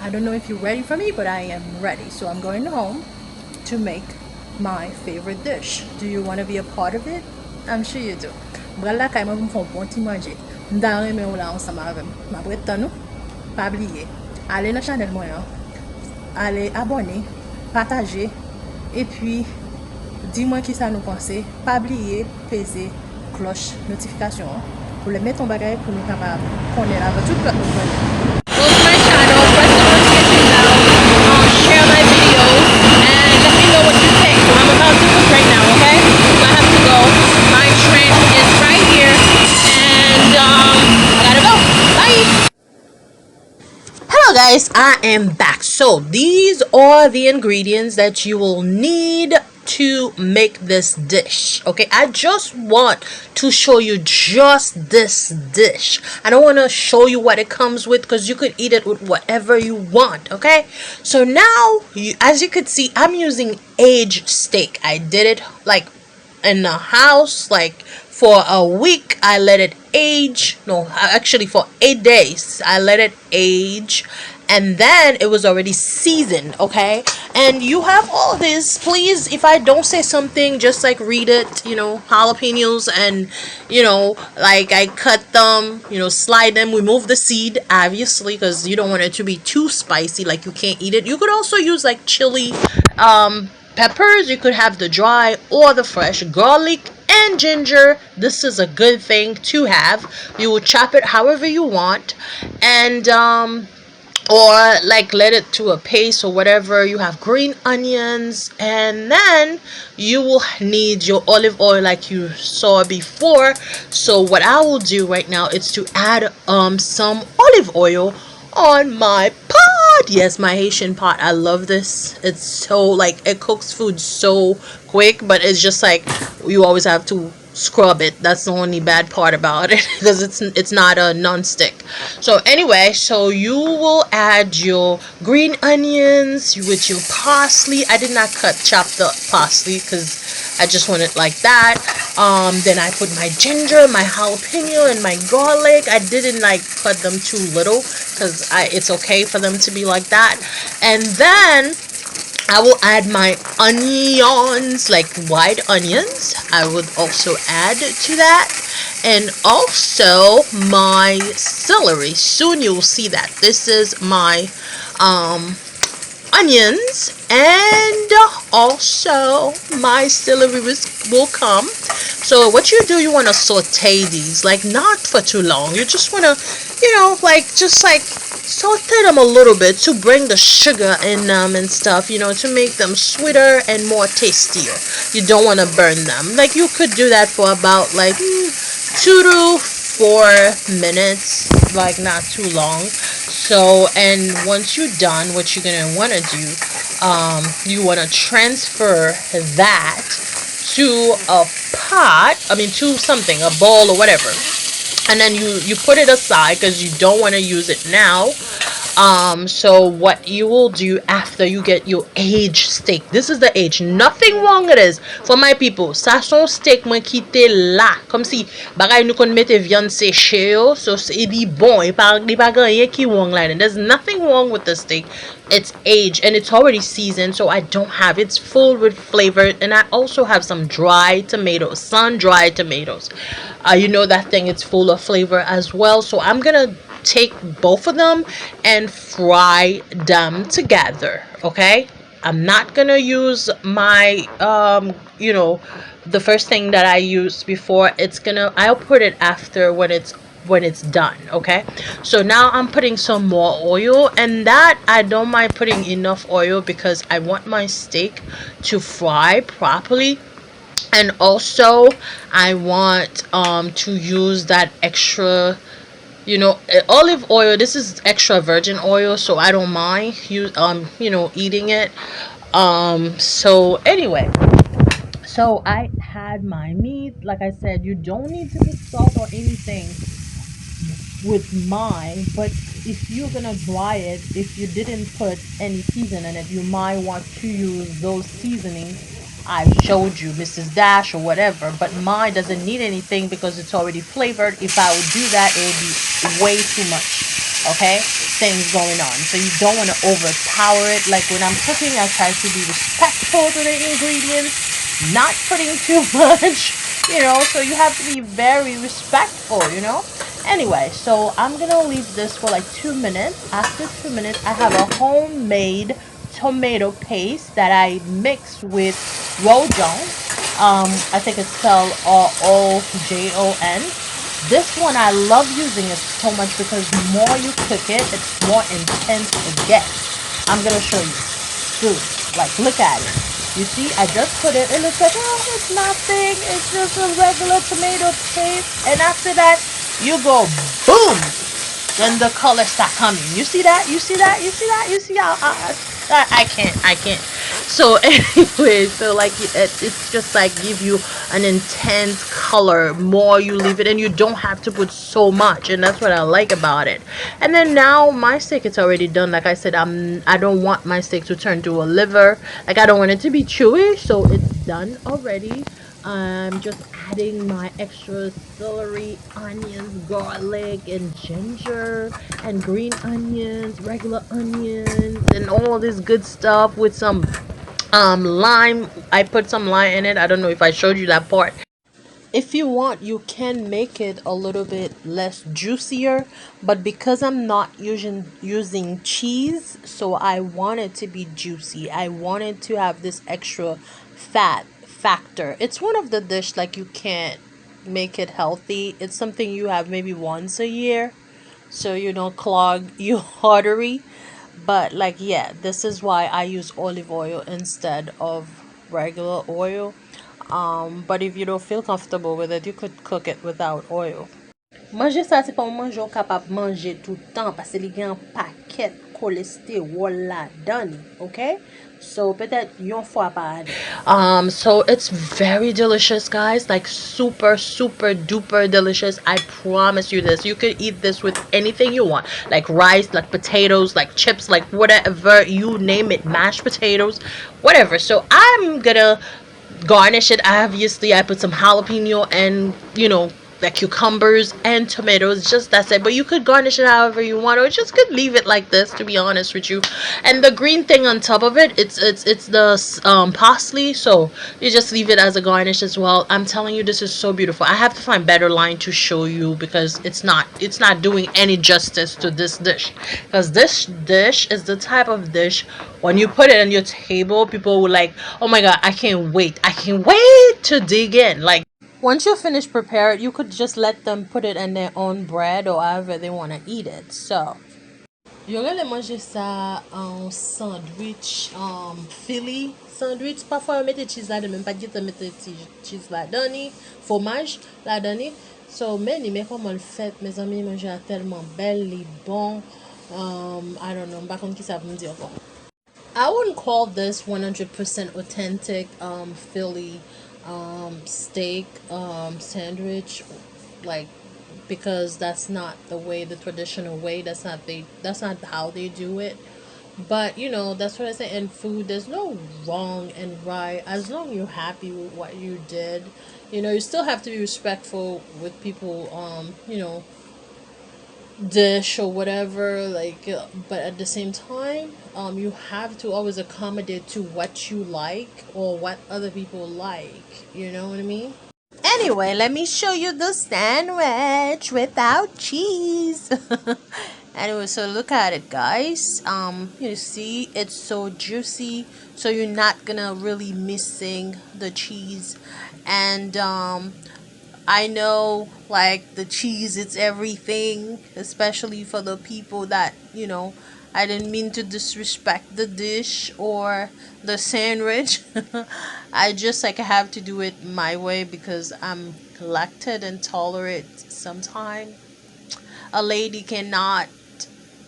I don't know if you're ready for me, but I am ready. So I'm going home to make my favorite dish. Do you want to be a part of it? I'm sure you do. Brala kay mwen fon bon ti manje. Nda reme ou la ansama avem. Ma bretan nou, pa bliye. Ale nan chanel mwen an. Allez abonner, partager et puis dis-moi qui ça nous pensez. Pas oublier peser cloche notification pour le mettre en bagage pour nous capables connaître avec toute notre nouvelle. Go to my channel, press the notification bell, share my videos, and let me know what you think. So I'm about to cook right now, okay? So I have to go. My train is right here, and I gotta go. Bye. Hello guys, I am back. So these are the ingredients that you will need to make this dish. Okay, I just want to show you just this dish. I don't want to show you what it comes with because you could eat it with whatever you want. Okay, so now as you could see, I'm using aged steak. I did it like in the house, like for a week. I let it age. No, actually for 8 days I let it age, and then it was already seasoned. Okay, and you have all this. Please, if I don't say something, just like read it. You know, jalapenos, and you know, like I cut them, you know, slide them, remove the seed obviously because you don't want it to be too spicy, like you can't eat it. You could also use like chili peppers. You could have the dry or the fresh. Garlic and ginger, this is a good thing to have. You will chop it however you want, and or like let it to a paste or whatever. You have green onions, and then you will need your olive oil like you saw before. So what I will do right now is to add some olive oil on my pot. Yes, my Haitian pot. I love this. It's so like it cooks food so quick, but it's just like you always have to scrub it. That's the only bad part about it because it's not a non-stick. So anyway, so you will add your green onions with your parsley. I did not chop the parsley because I just want it like that. Then I put my ginger, my jalapeno, and my garlic. I didn't like cut them too little because it's okay for them to be like that. And then I will add my onions, like white onions. I would also add to that, and also my celery. Soon you'll see that this is my onions, and also my celery will come. So what you do, you want to saute these, like not for too long. You just want to, you know, like just like saute them a little bit to bring the sugar in them and stuff, you know, to make them sweeter and more tastier. You don't want to burn them. Like you could do that for about like 2 to 4 minutes, like not too long. So, and once you're done, what you're gonna want to do, you want to transfer that to a pot, to something, a bowl or whatever, and then you put it aside because you don't want to use it now. So what you will do after you get your aged steak, this is the age, nothing wrong with this for my people. Ça son steak moi kite là comme si bagay nou kon mette viande séché yo, so it be bon, et pas rien qui wrong like that. There's nothing wrong with the steak. It's aged and it's already seasoned, so I don't have, it's full with flavor. And I also have some dried tomatoes, sun-dried tomatoes. You know that thing, it's full of flavor as well. So I'm gonna take both of them and fry them together. Okay, I'm not gonna use my the first thing that I used before. I'll put it after when it's done. Okay, so now I'm putting some more oil, and that I don't mind putting enough oil because I want my steak to fry properly. And also I want to use that extra olive oil. This is extra virgin oil, so I don't mind eating it. So anyway, so I had my meat. Like I said, you don't need to put salt or anything with mine, but if you're gonna dry it, if you didn't put any seasoning in it, you might want to use those seasonings I showed you, Mrs. Dash or whatever. But mine doesn't need anything because it's already flavored. If I would do that, it would be way too much. Okay, things going on. So you don't want to overpower it. Like when I'm cooking, I try to be respectful to the ingredients, not putting too much, so you have to be very respectful, Anyway, so I'm gonna leave this for like 2 minutes. After 2 minutes, I have a homemade tomato paste that I mix with Rojon. I think it's spelled Rojon. This one I love using it so much because the more you cook it, it's more intense it gets. I'm gonna show you. Dude, like look at it. You see, I just put it, it looks like, oh, it's nothing. It's just a regular tomato paste. And after that, you go boom, then the colors start coming. You see that? You see that? You see that? You see how I can't. So anyway, so like it's just like give you an intense color. More you leave it, and you don't have to put so much, and that's what I like about it. And then now my steak is already done. Like I said, I don't want my steak to turn to a liver. Like I don't want it to be chewy, so it's done already. I'm just adding my extra celery, onions, garlic, and ginger, and green onions, regular onions, and all this good stuff with some lime. I put some lime in it. I don't know if I showed you that part. If you want, you can make it a little bit less juicier, but because I'm not using cheese, so I want it to be juicy. I wanted to have this extra fat factor. It's one of the dish like you can't make it healthy. It's something you have maybe once a year, so you don't clog your artery. But like yeah, this is why I use olive oil instead of regular oil. But if you don't feel comfortable with it, you could cook it without oil. Manger sa se pa ou manje ou kapap manje toutan pase li gen paket kolesterol la dan, okay? So peut-être yon fwa pa ade. So it's very delicious, guys. Like super, super duper delicious. I promise you this. You could eat this with anything you want. Like rice, like potatoes, like chips, like whatever, you name it, mashed potatoes, whatever. So I'm gonna garnish it. Obviously I put some jalapeno and like cucumbers and tomatoes, just that's it. But you could garnish it however you want, or just could leave it like this, to be honest with you. And the green thing on top of it, it's the parsley, so you just leave it as a garnish as well. I'm telling you, this is so beautiful. I have to find better line to show you because it's not doing any justice to this dish, because this dish is the type of dish when you put it on your table, people will like, oh my god, I can't wait to dig in. Like once you finish prepare it, you could just let them put it in their own bread or however they want to eat it. So yo rele manje sa an sandwich, Philly sandwich. Parfois yo mette cheese la den, men pa gite mette cheese la dani, fromage la dani. So men koman fet, mes amis, manje a telman bel, li bon. I don't know, mba kon ki sa pou m di anko. I wouldn't call this 100% authentic Philly steak sandwich, like, because that's not the traditional way. That's not how they do it. But that's what I say. In food, there's no wrong and right as long as you're happy with what you did. You still have to be respectful with people. Dish or whatever, like, but at the same time, you have to always accommodate to what you like or what other people like, you know what I mean? Anyway, let me show you the sandwich without cheese. Anyway, so look at it, guys. You see it's so juicy, so you're not gonna really missing the cheese. And I know, like, the cheese, it's everything, especially for the people that, I didn't mean to disrespect the dish or the sandwich. I just, like, have to do it my way because I'm lactose intolerant sometimes. A lady cannot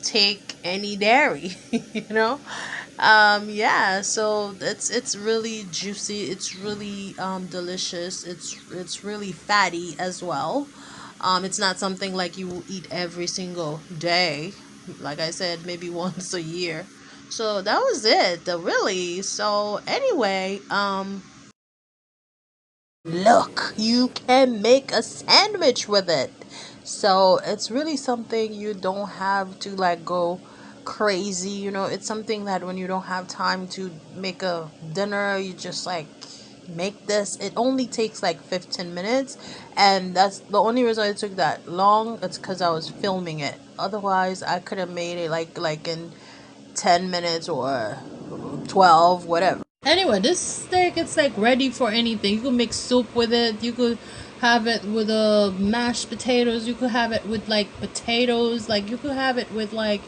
take any dairy, you know? Yeah, so it's really juicy, it's really delicious, it's really fatty as well. It's not something like you will eat every single day. Like I said, maybe once a year. So that was it, really. So anyway, look, you can make a sandwich with it. So it's really something you don't have to like go crazy, it's something that when you don't have time to make a dinner, you just like make this. It only takes like 15 minutes, and that's the only reason it took that long. It's because I was filming it. Otherwise I could have made it like in 10 minutes or 12, whatever. Anyway, this steak, it's like ready for anything. You could make soup with it. You could have it with mashed potatoes. You could have it with like potatoes. Like you could have it with like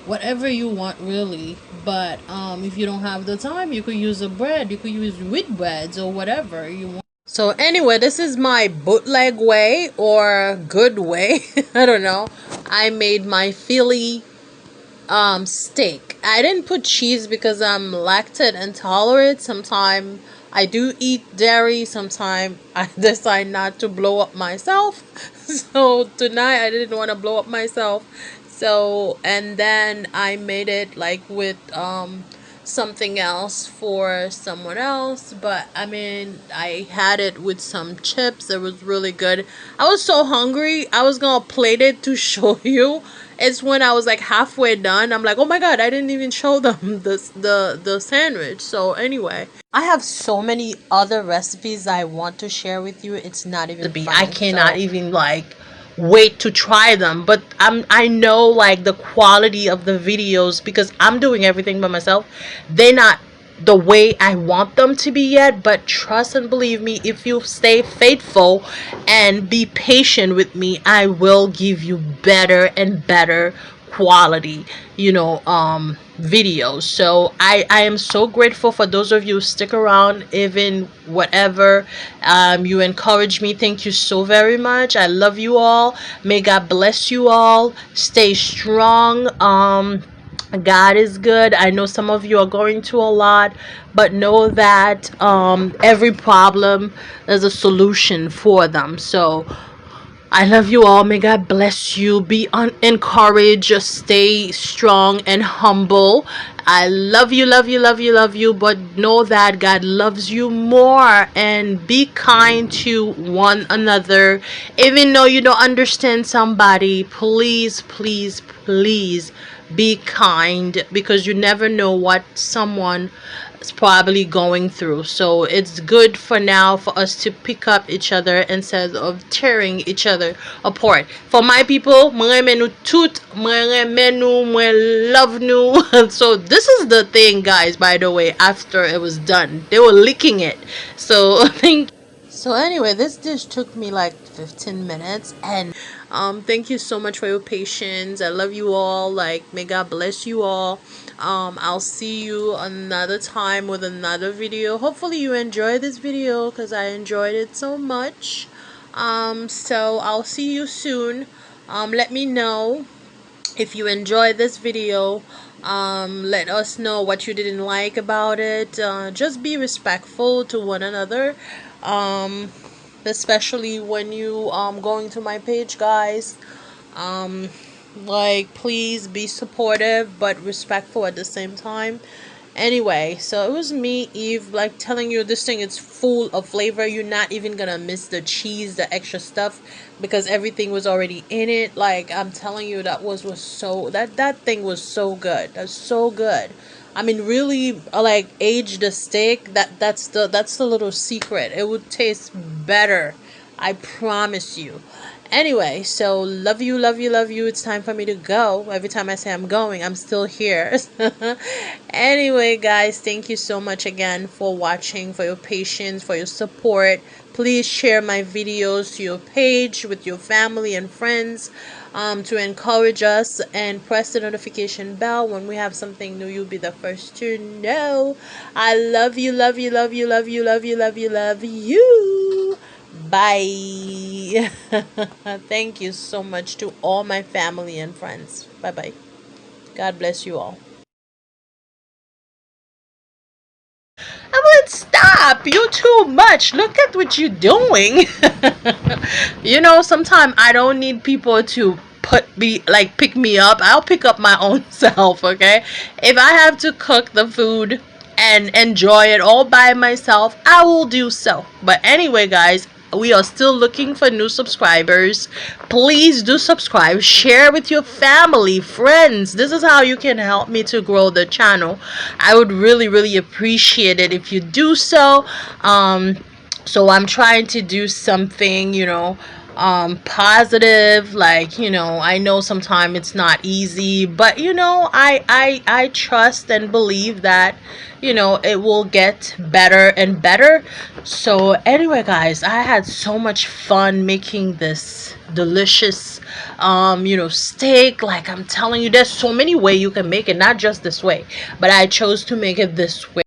whatever you want really. But if you don't have the time, you could use a bread. You could use wheat breads or whatever you want. So anyway, this is my bootleg way or good way. I don't know. I made my Philly steak. I didn't put cheese because I'm lactose intolerant. Sometimes I do eat dairy. Sometimes I decide not to blow up myself. So tonight I didn't want to blow up myself. So and then I made it like with something else for someone else, but I mean I had it with some chips. It was really good. I was so hungry, I was gonna plate it to show you. It's when I was like halfway done, I'm like, oh my god, I didn't even show them the sandwich. So anyway, I have so many other recipes I want to share with you. It's not even funny. I cannot even like wait to try them, but I know like the quality of the videos because I'm doing everything by myself. They're not the way I want them to be yet, but trust and believe me, if you stay faithful and be patient with me, I will give you better and better quality videos. So I am so grateful for those of you who stick around even whatever. You encourage me. Thank you so very much. I love you all. May God bless you all. Stay strong. God is good. I know some of you are going through a lot, but know that every problem there's a solution for them. So I love you all. May God bless you. Be encouraged. Just stay strong and humble. I love you, love you, love you, love you. But know that God loves you more. And be kind to one another. Even though you don't understand somebody, please, please, please be kind, because you never know what someone is probably going through. So it's good for now for us to pick up each other instead of tearing each other apart. For my people, mga menu toot, mga menu, mga love nu. So this is the thing, guys, by the way. After it was done, they were licking it. So thank. So anyway, this dish took me like 15 minutes, and thank you so much for your patience. I love you all. Like, may God bless you all. I'll see you another time with another video. Hopefully you enjoyed this video because I enjoyed it so much. So I'll see you soon. Let me know if you enjoyed this video. Let us know what you didn't like about it. Just be respectful to one another, especially when you going to my page, guys. Like, please be supportive but respectful at the same time. Anyway, so it was me, Eve, like telling you this thing is full of flavor. You're not even gonna miss the cheese, the extra stuff, because everything was already in it. Like, I'm telling you, that was so that thing was so good. That's so good. I mean, really, like, age the steak. That's the little secret. It would taste better, I promise you. Anyway, so love you, love you, love you. It's time for me to go. Every time I say I'm going, I'm still here. Anyway, guys, thank you so much again for watching, for your patience, for your support. Please share my videos to your page with your family and friends, to encourage us, and press the notification bell. When we have something new, you'll be the first to know. I love you, love you, love you, love you, love you, love you, love you. Bye. Thank you so much to all my family and friends. Bye bye. God bless you all. Stop. You too much. Look at what you're doing. Sometimes I don't need people to pick me up. I'll pick up my own self. Okay, if I have to cook the food and enjoy it all by myself, I will do so. But anyway, guys, we are still looking for new subscribers. Please do subscribe, share with your family, friends. This is how you can help me to grow the channel. I would really, really appreciate it if you do so. So I'm trying to do something, positive. Like, I know sometimes it's not easy, but I trust and believe that it will get better and better. So anyway, guys, I had so much fun making this delicious steak. Like, I'm telling you, there's so many ways you can make it, not just this way, but I chose to make it this way.